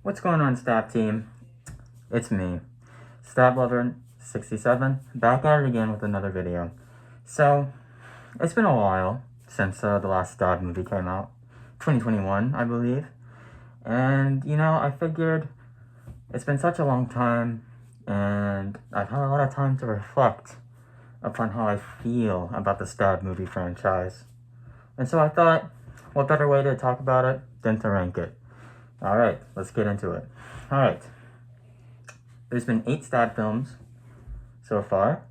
What's going on, Stab Team? It's me, Stab Lover 67, back at it again with another video. So, it's been a while since the last Stab movie came out. 2021, I believe. And, I figured it's been such a long time, and I've had a lot of time to reflect upon how I feel about the Stab movie franchise. And so I thought, what better way to talk about it than to rank it? Alright, let's get into it. Alright. There's been 8 Stab films so far.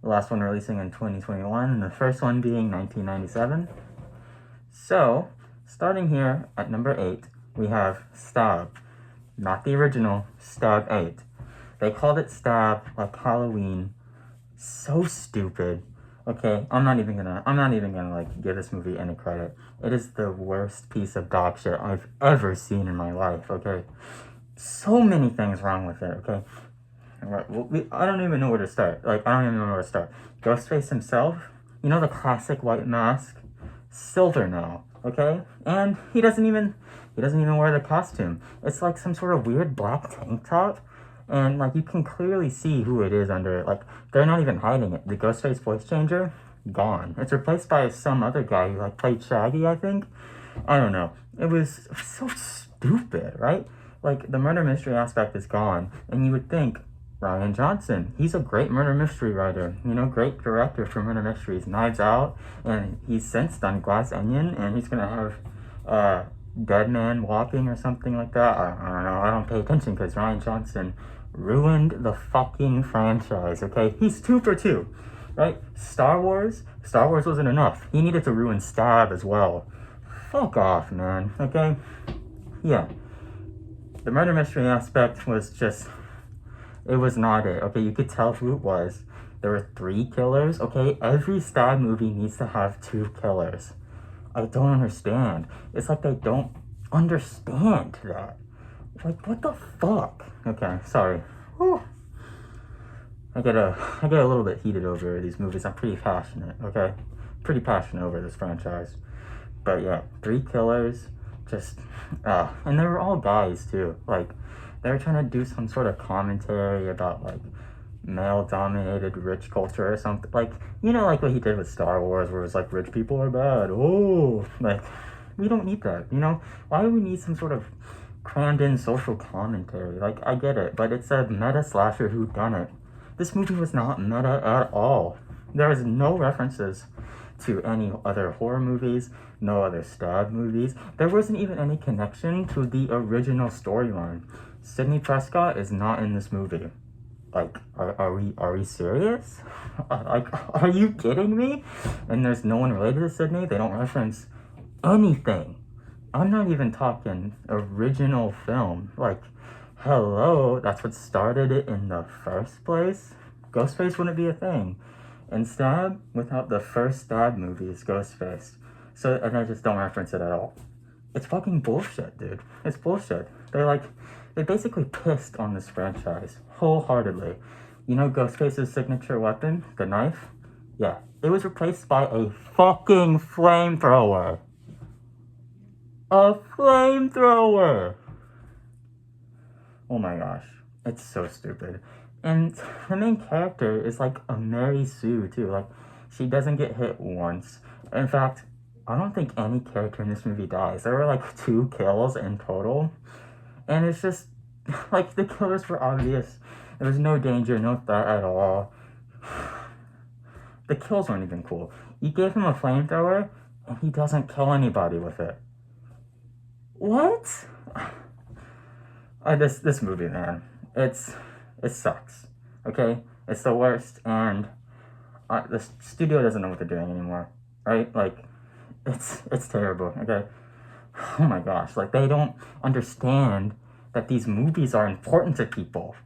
The last one releasing in 2021, and the first one being 1997. So, starting here at number 8, we have Stab. Not the original, Stab 8. They called it Stab like Halloween. So stupid. Okay, I'm not even gonna like give this movie any credit. It is the worst piece of dog shit I've ever seen in my life, okay? So many things wrong with it, okay? Alright, well, I don't even know where to start. Ghostface himself, the classic white mask, silver now, okay? And he doesn't even wear the costume. It's like some sort of weird black tank top. And, like, you can clearly see who it is under it. Like, they're not even hiding it. The Ghostface voice changer, gone. It's replaced by some other guy who, like, played Shaggy, I think. I don't know. It was so stupid, right? Like, the murder mystery aspect is gone. And you would think, Rian Johnson, he's a great murder mystery writer. Great director for murder mysteries. Knives Out. And he's since done Glass Onion. And he's going to have, Dead Man Walking or something like that. I don't know. I don't pay attention because Rian Johnson ruined the fucking franchise, okay? He's 2 for 2, right? Star Wars wasn't enough. He needed to ruin Stab as well. Fuck off, man, okay? Yeah. The murder mystery aspect was just, it was not it, okay? You could tell who it was. There were 3 killers, okay? Every Stab movie needs to have 2 killers. I don't understand. It's like they don't understand that. Like, what the fuck? Okay, sorry. Whew. I get a little bit heated over these movies. I'm pretty passionate, okay? Pretty passionate over this franchise. But yeah, 3 killers, just, and they were all guys too. Like, they were trying to do some sort of commentary about, like, male-dominated rich culture or something. Like, like what he did with Star Wars, where it's like, rich people are bad. Oh, like, we don't need that, Why do we need some sort of crammed in social commentary? Like, I get it, but it's a meta slasher whodunit. This movie was not meta at all. There was no references to any other horror movies, no other Stab movies. There wasn't even any connection to the original storyline. Sidney Prescott is not in this movie. Like, are we serious? Like, are you kidding me? And there's no one related to Sidney? They don't reference anything. I'm not even talking original film. Like, hello, that's what started it in the first place? Ghostface wouldn't be a thing. And Stab, without the first Stab movie, is Ghostface. So, and I just don't reference it at all. It's fucking bullshit, dude. It's bullshit. They basically pissed on this franchise wholeheartedly. Ghostface's signature weapon, the knife? Yeah, it was replaced by a fucking flamethrower. A flamethrower! Oh my gosh. It's so stupid. And the main character is like a Mary Sue, too. Like, she doesn't get hit once. In fact, I don't think any character in this movie dies. There were like 2 kills in total. And it's just, like, the killers were obvious. There was no danger, no threat at all. The kills weren't even cool. You gave him a flamethrower, and he doesn't kill anybody with it. What? This movie, man, it sucks. Okay, it's the worst, and the studio doesn't know what they're doing anymore, right? Like, it's terrible. Okay, oh my gosh, like, they don't understand that these movies are important to people.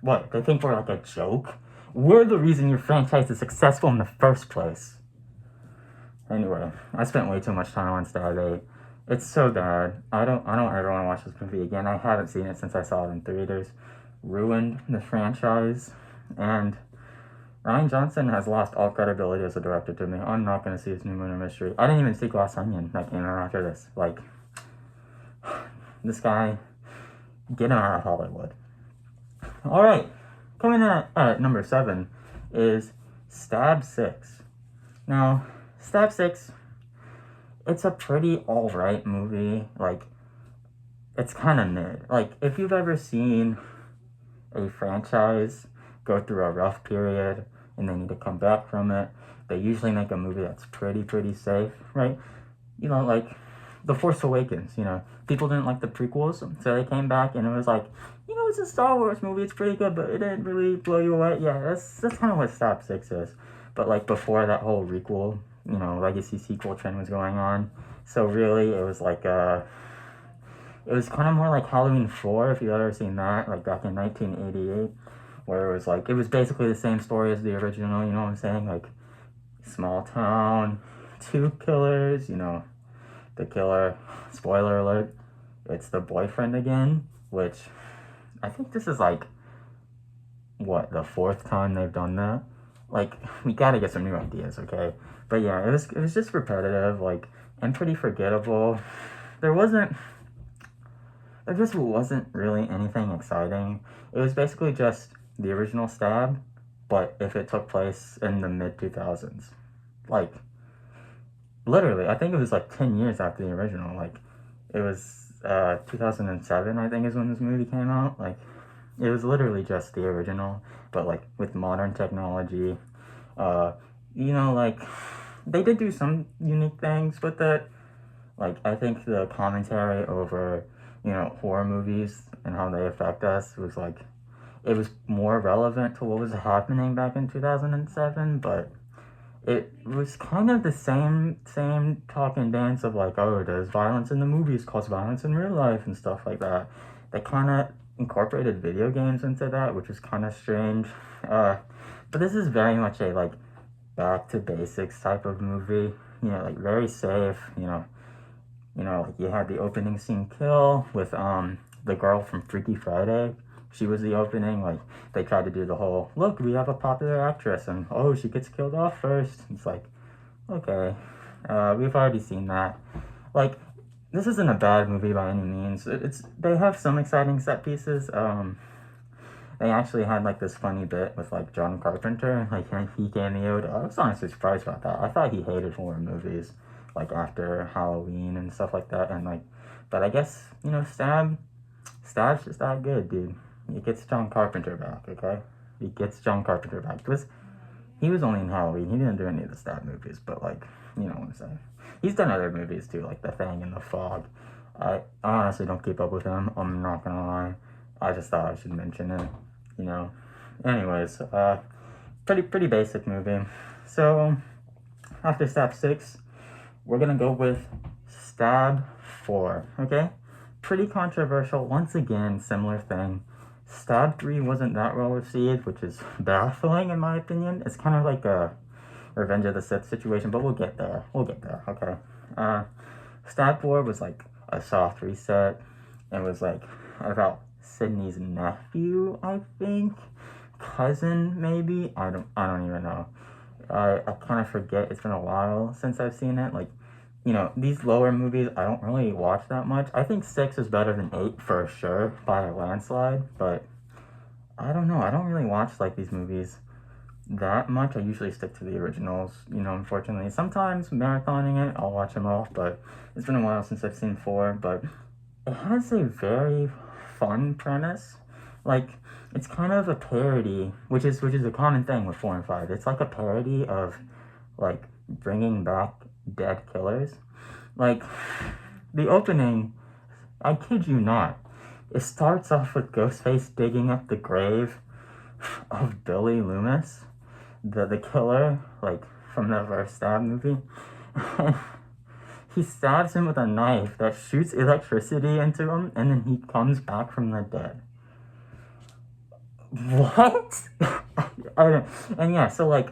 What, they think we're like a joke? We're the reason your franchise is successful in the first place. Anyway, I spent way too much time on Stab 8. It's so bad. I don't ever want to watch this movie again. I haven't seen it since I saw it in theaters. Ruined the franchise. And Rian Johnson has lost all credibility as a director to me. I'm not going to see his new murder mystery. I didn't even see Glass Onion that came out after this. Like, This guy, get him out of Hollywood. All right, coming in at number 7 is Stab 6. Now, Stab 6, it's a pretty alright movie. Like, it's kind of mid. Like, if you've ever seen a franchise go through a rough period and they need to come back from it, they usually make a movie that's pretty safe, right? You know, like The Force Awakens, you know, people didn't like the prequels, so they came back and it was like, you know, it's a Star Wars movie, it's pretty good, but it didn't really blow you away. Yeah, that's kind of what Stab 6 is. But like before that whole requel, you know, legacy sequel trend was going on, so really it was like it was kind of more like Halloween 4, if you've ever seen that, like back in 1988, where it was like, it was basically the same story as the original, you know what I'm saying? Like, small town, 2 killers, you know, the killer, spoiler alert, it's the boyfriend again, which I think this is like, what, the 4th time they've done that? Like, we gotta get some new ideas, okay? But yeah, it was just repetitive, like, and pretty forgettable. There just wasn't really anything exciting. It was basically just the original Stab, but if it took place in the mid-2000s. Like, literally, I think it was like 10 years after the original. Like, it was 2007, I think, is when this movie came out. Like, it was literally just the original, but like with modern technology. You know, like, they did do some unique things with it. Like, I think the commentary over, you know, horror movies and how they affect us was like, it was more relevant to what was happening back in 2007, but it was kind of the same talk and dance of like, oh, does violence in the movies cause violence in real life and stuff like that. They kind of incorporated video games into that, which is kind of strange. But this is very much a like back to basics type of movie. You know, like very safe. You know, like you had the opening scene kill with the girl from Freaky Friday. She was the opening. Like, they tried to do the whole, look, we have a popular actress, and oh, she gets killed off first. It's like, okay, we've already seen that. Like, this isn't a bad movie by any means. They have some exciting set pieces. They actually had like this funny bit with like John Carpenter. Like, he cameoed. I was honestly surprised about that. I thought he hated horror movies, like after Halloween and stuff like that. And like, but I guess, you know, Stab's just that good, dude. It gets John Carpenter back, okay? He gets John Carpenter back. Because he was only in Halloween. He didn't do any of the Stab movies, but like, you know what I'm saying. He's done other movies too, like The Thing and The Fog. I honestly don't keep up with him. I'm not gonna lie. I just thought I should mention it, you know. Anyways, pretty basic movie. So after Stab 6, we're gonna go with Stab 4, okay? Pretty controversial. Once again, similar thing. Stab 3 wasn't that well received, which is baffling in my opinion. It's kind of like a Revenge of the Sith situation, but we'll get there. Okay. Stab 4 was like a soft reset. It was like about Sydney's nephew, I think. Cousin, maybe? I don't even know. I kind of forget. It's been a while since I've seen it. Like, you know, these lower movies, I don't really watch that much. I think 6 is better than 8 for sure, by a landslide, but I don't know. I don't really watch, like, these movies that much. I usually stick to the originals, you know, unfortunately. Sometimes marathoning it, I'll watch them all, but it's been a while since I've seen 4, but it has a very fun premise. Like, it's kind of a parody, which is a common thing with 4 and 5. It's like a parody of, like, bringing back dead killers. Like, the opening, I kid you not, it starts off with Ghostface digging up the grave of Billy Loomis, the killer, like, from the first Stab movie. He stabs him with a knife that shoots electricity into him, and then he comes back from the dead. What? And yeah, so, like,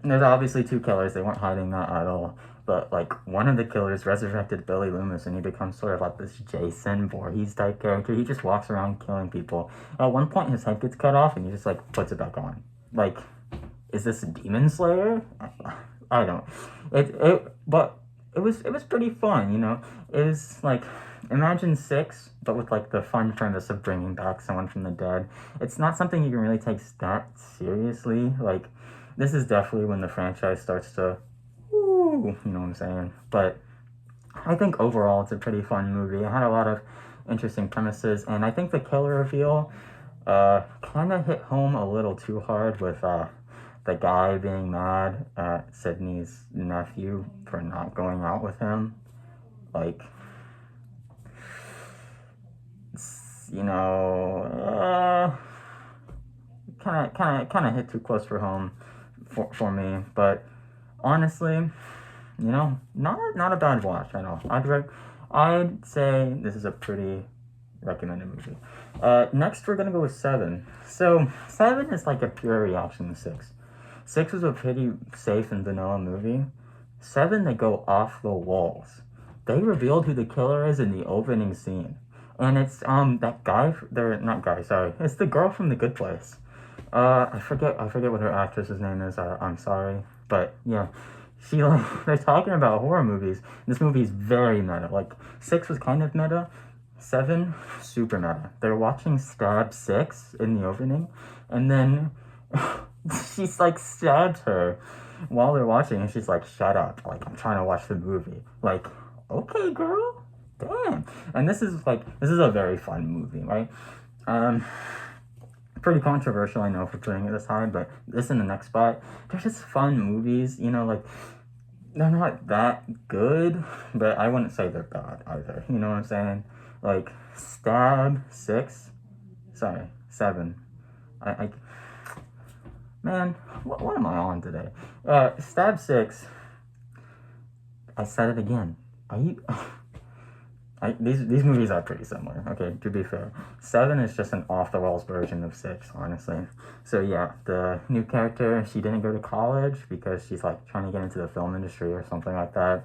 there's obviously 2 killers. They weren't hiding that at all. But, like, one of the killers resurrected Billy Loomis, and he becomes sort of like this Jason Voorhees type character. He just walks around killing people. At one point, his head gets cut off, and he just, like, puts it back on. Like, is this Demon Slayer? I don't. But it was pretty fun, you know. It was like, imagine Six, but with like the fun premise of bringing back someone from the dead. It's not something you can really take that seriously. Like, this is definitely when the franchise starts to, ooh, you know what I'm saying. But I think overall it's a pretty fun movie. It had a lot of interesting premises, and I think the killer reveal kind of hit home a little too hard with the guy being mad at Sydney's nephew for not going out with him. Like, you know, kind of hit too close for home for me. But honestly, you know, not a bad watch. I know. I'd say this is a pretty recommended movie. Next, we're gonna go with Seven. So Seven is like a pure reaction to Six. Six was a pretty safe and vanilla movie. Seven, they go off the walls. They revealed who the killer is in the opening scene, and it's that guy. They're not guy. Sorry, it's the girl from The Good Place. I forget what her actress's name is. I'm sorry, but yeah, she like they're talking about horror movies. This movie is very meta. Like Six was kind of meta. Seven, super meta. They're watching Stab Six in the opening, and then she's like stabs her while they're watching, and she's like, "Shut up! Like I'm trying to watch the movie." Like, okay, girl, damn. And this is a very fun movie, right? Um, Pretty controversial, I know, for putting it this high, but this and the next spot, they're just fun movies. You know, like they're not that good, but I wouldn't say they're bad either. You know what I'm saying? Like Stab Six, sorry, Seven. I man, what am I on today? Stab Six. I said it again. Are you? These movies are pretty similar. Okay, to be fair, Seven is just an off the walls version of Six, honestly. So yeah, the new character, she didn't go to college because she's like trying to get into the film industry or something like that.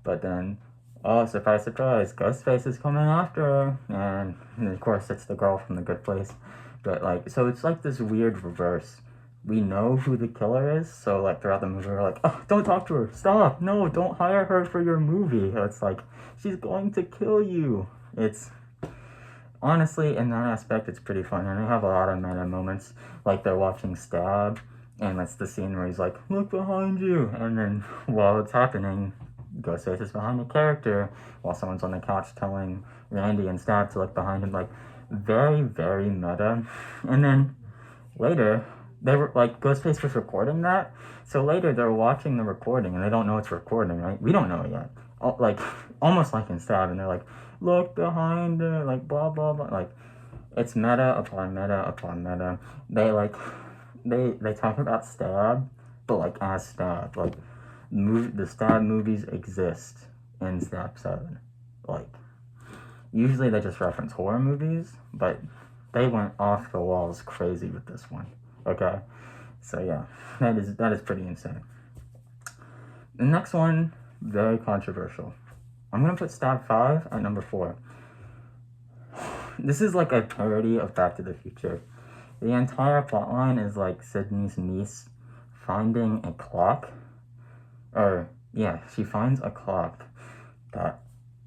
But then, oh surprise, surprise, Ghostface is coming after her, and of course it's the girl from The Good Place. But like, so it's like this weird reverse. We know who the killer is, so like throughout the movie we're like, oh, don't talk to her, stop, no, don't hire her for your movie. It's like, she's going to kill you. It's honestly, in that aspect, it's pretty fun, and they have a lot of meta moments, like they're watching Stab, and that's the scene where he's like, look behind you, and then while it's happening, Ghostface is behind the character, while someone's on the couch telling Randy and Stab to look behind him, like, very, very meta. And then later, they were like, Ghostface was recording that, so later they're watching the recording, and they don't know it's recording, right? We don't know it yet. Like, almost like in Stab, and they're like, look behind her, like, blah, blah, blah. Like, it's meta upon meta upon meta. They, like, they talk about Stab, but, like, as Stab. Like, the Stab movies exist in Stab 7. Like, usually they just reference horror movies, but they went off the walls crazy with this one. Okay? So, yeah, that is pretty insane. The next one, very controversial. I'm gonna put Stab 5 at number 4. This is like a parody of Back to the Future. The entire plotline is like Sydney's niece finding a clock. Or, yeah, she finds a clock that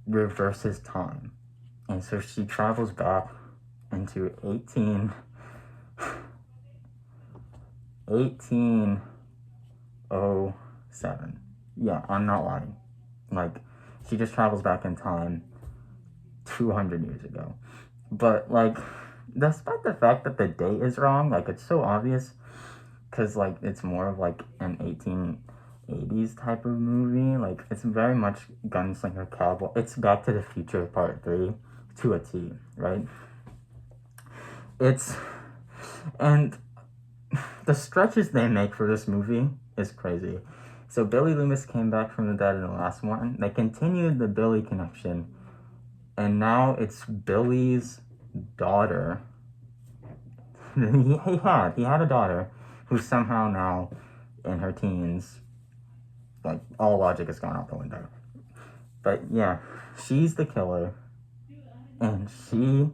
reverses time. And so she travels back into 1807. Yeah, I'm not lying. Like, she just travels back in time 200 years ago. But, like, despite the fact that the date is wrong, like, it's so obvious, because, like, it's more of, like, an 1880s type of movie. Like, it's very much Gunslinger Cowboy. It's Back to the Future Part 3 to a T, right? And the stretches they make for this movie is crazy. So Billy Loomis came back from the dead in the last one. They continued the Billy connection, and now it's Billy's daughter. he had a daughter who's somehow now in her teens. Like, all logic has gone out the window. But yeah, she's the killer, and she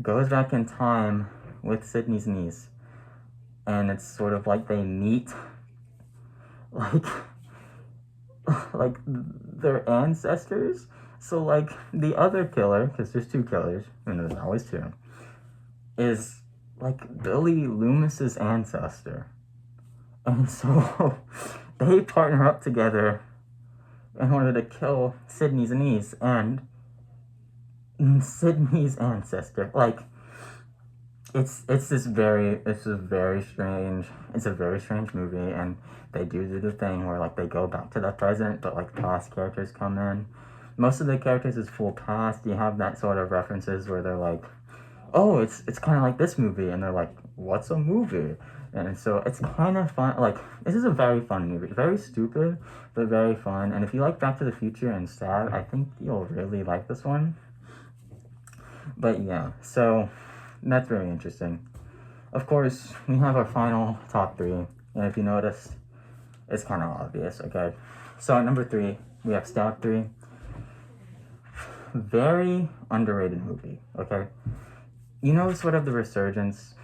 goes back in time with Sydney's niece, and it's sort of like they meet, like their ancestors. So, like, the other killer, because there's two killers, and there's always two, is, like, Billy Loomis's ancestor. And so, they partner up together in order to kill Sidney's niece and Sidney's ancestor. Like, it's a very strange movie, and they do the thing where, like, they go back to the present, but, like, past characters come in. Most of the characters is full past. You have that sort of references where they're like, oh, it's kind of like this movie, and they're like, what's a movie? And so it's kind of fun. Like, this is a very fun movie, very stupid, but very fun. And if you like Back to the Future and Stab, I think you'll really like this one. But yeah, so that's very interesting. Of course, we have our final top three, and if you noticed, it's kind of obvious, okay? So at number 3, we have Stab 3. Very underrated movie, okay? You know, sort of the resurgence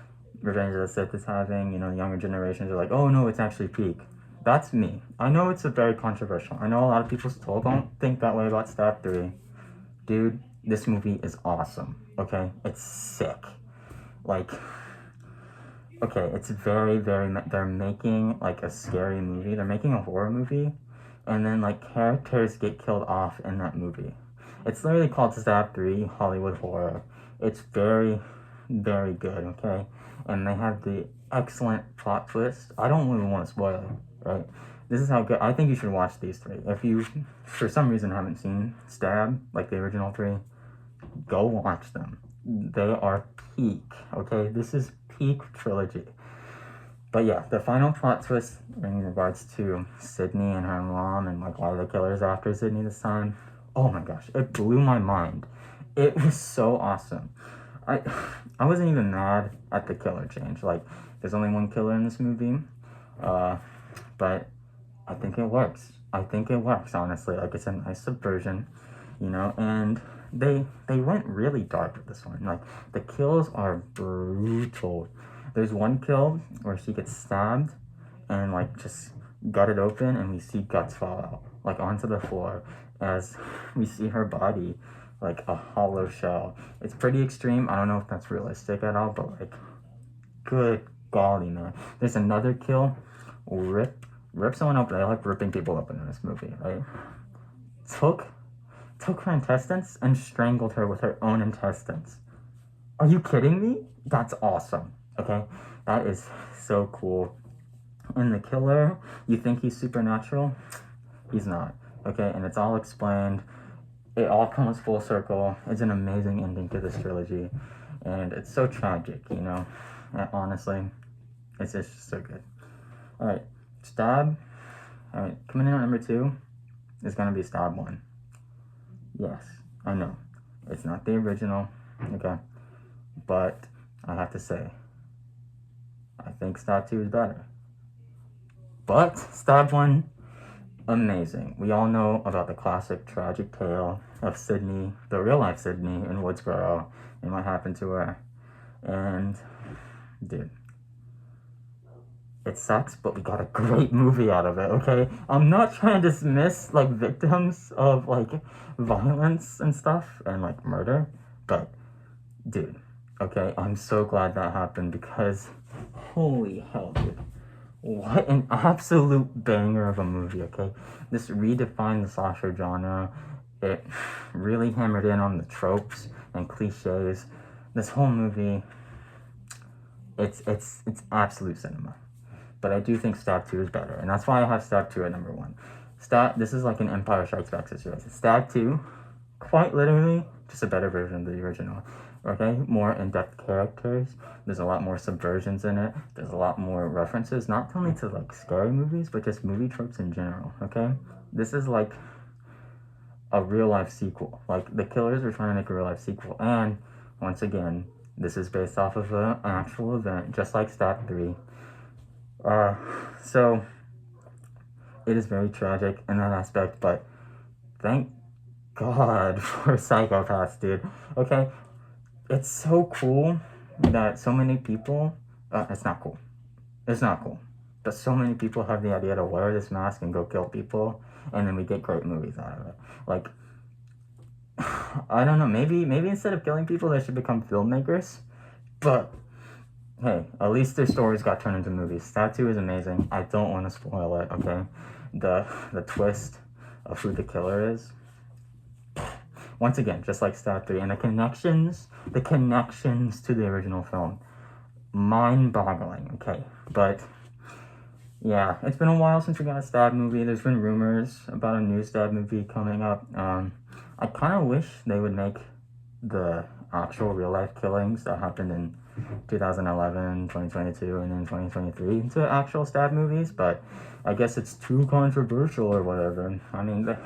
Revenge of the Sith is having, you know, younger generations are like, oh no, it's actually peak. That's me. I know it's a very controversial. I know a lot of people still don't think that way about Stab 3. Dude, this movie is awesome, okay? It's sick. Like, okay, it's very, they're making, like, a scary movie. They're making a horror movie, and then, like, characters get killed off in that movie. It's literally called Stab 3 Hollywood Horror. It's very, very good, okay? And they have the excellent plot twist. I don't really want to spoil it, right? This is how good. I think you should watch these 3. If you, for some reason, haven't seen Stab, like the original 3, go watch them. They are peak, okay? This is peak trilogy. But yeah, the final plot twist in regards to Sidney and her mom and, like, why the killer's after Sidney this time, oh my gosh, it blew my mind. It was so awesome. I wasn't even mad at the killer change. Like, there's only one killer in this movie, but I think it works. Honestly. Like, it's a nice subversion, you know, and they went really dark with this one. Like, the kills are brutal. There's one kill where she gets stabbed and, like, just gutted open, and we see guts fall out, like, onto the floor as we see her body, like a hollow shell. It's pretty extreme. I don't know if that's realistic at all, but, like, good golly, man. There's another kill. Rip someone open. I like ripping people open in this movie, right? Took her intestines and strangled her with her own intestines. Are you kidding me? That's awesome. Okay? That is so cool. And the killer, you think he's supernatural? He's not. Okay? And it's all explained. It all comes full circle. It's an amazing ending to this trilogy. And it's so tragic, you know? And honestly, it's just so good. Alright, Stab. Alright, coming in at number 2 is going to be Stab 1. Yes, I know. It's not the original, okay? But I have to say, I think Stab 2 is better. But Stab 1, amazing. We all know about the classic tragic tale of Sidney, the real-life Sidney in Woodsboro, and what happened to her. And, dude, it sucks, but we got a great movie out of it, okay? I'm not trying to dismiss, like, victims of, like, violence and stuff and, like, murder, but, dude, okay, I'm so glad that happened because, holy hell, dude. What an absolute banger of a movie, okay? This redefined the slasher genre. It really hammered in on the tropes and cliches. This whole movie, it's absolute cinema. But I do think Stab 2 is better, and that's why I have Stab 2 at number 1. This is like an Empire Strikes Back situation. Stab 2, quite literally, just a better version of the original. Okay, more in-depth characters. There's a lot more subversions in it. There's a lot more references, not only to, like, scary movies, but just movie tropes in general, okay? This is like a real-life sequel. Like, the killers were trying to make a real-life sequel, and, once again, this is based off of an actual event, just like Stab 3. So, it is very tragic in that aspect, but thank God for Psycho-Pass, dude. Okay? It's so cool that so many people, it's not cool. It's not cool. But so many people have the idea to wear this mask and go kill people. and then we get great movies out of it. Like, I don't know, maybe instead of killing people, they should become filmmakers. But hey, at least their stories got turned into movies. That 2 is amazing. I don't want to spoil it, okay? The twist of who the killer is. Once again, just like Stab 3, and the connections to the original film, mind-boggling, okay? But yeah, it's been a while since we got a Stab movie. There's been rumors about a new Stab movie coming up. I kind of wish they would make the actual real-life killings that happened in 2011, 2022, and then 2023 into actual Stab movies, but I guess it's too controversial or whatever. I mean,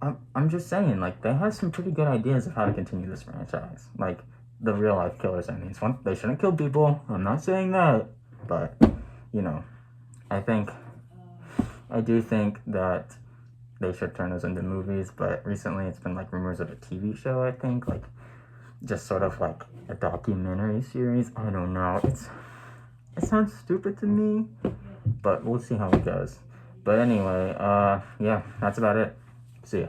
I'm just saying, like, they have some pretty good ideas of how to continue this franchise. Like, the real-life killers, I mean. They shouldn't kill people. I'm not saying that, but, you know, I do think that they should turn those into movies, but recently it's been, like, rumors of a TV show, I think, like, just sort of, like, a documentary series. I don't know. It sounds stupid to me, but we'll see how it goes. But anyway, yeah, that's about it. See ya.